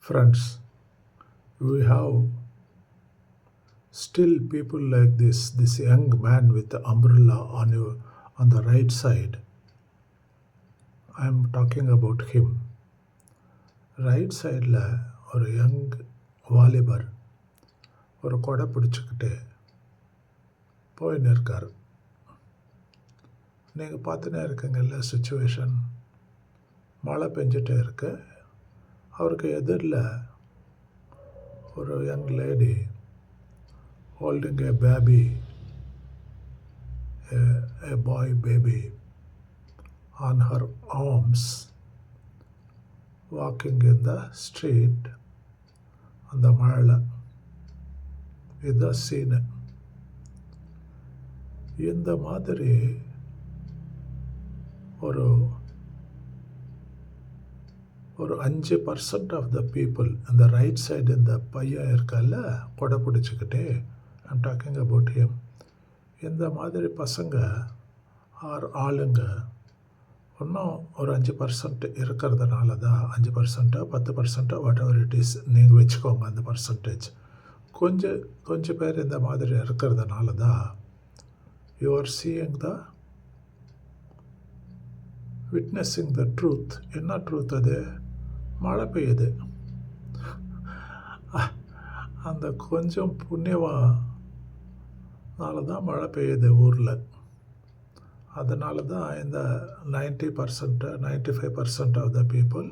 Friends, we have still people like this young man with the umbrella on the right side. I am talking about him. Right சைடில் ஒரு young வாலிபர் ஒரு கொடை பிடிச்சிக்கிட்டு போயின்னு இருக்கார். நீங்கள் பார்த்துனே இருக்கீங்கல்ல சுச்சுவேஷன். மழை பெஞ்சிட்டே இருக்கு. அவருக்கு எதிரில் ஒரு young lady holding a baby, a boy baby on her arms, walking in the street அந்த மழையில். இதுதான் சீனு. இந்த மாதிரி ஒரு ஒரு 5% ஆஃப் த பீப்புள் அந்த ரைட் சைடு இந்த பையன் இருக்கல்ல கொடை பிடிச்சிக்கிட்டே, ஐம் டாக்கிங் அபவுட் ஹிம். இந்த மாதிரி பசங்க ஆளுங்க இன்னும் ஒரு 5% இருக்கிறதுனால தான், 5% 10% வாட் எவர் இட் இஸ் நீங்கள் வச்சுக்கோங்க அந்த பர்சன்டேஜ். கொஞ்சம் பேர் இந்த மாதிரி இருக்கிறதுனால தான் you are seeing the witnessing the truth. என்ன ட்ரூத் அது? மழை பெய்யுது. அந்த கொஞ்சம் புண்ணியவானால தான் மழை பெய்யுது ஊரில். அதனால தான் இந்த 90% 95% ஆஃப் த பீப்புள்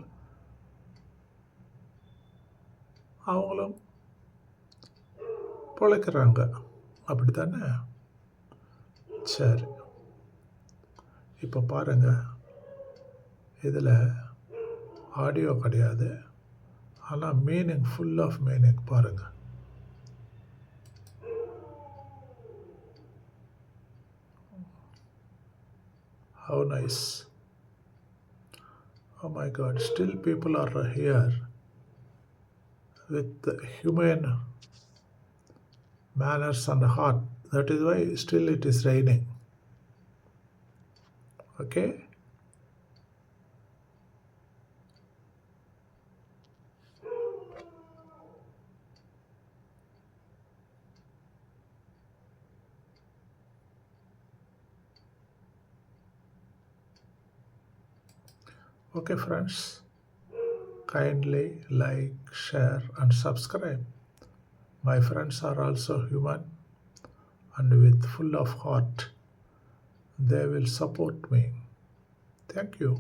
அவங்களும் பிழைக்கிறாங்க. அப்படி தானே? சரி, இப்போ பாருங்கள், இதில் ஆடியோ கிடையாது, ஆனால் மீனிங், ஃபுல் ஆஃப் மீனிங் பாருங்கள். How nice. Oh my God, still people are here with humane manners and heart. That is why still it is raining. Okay? Okay friends, kindly like, share and subscribe. My friends are also human and with full of heart. They will support me. Thank you.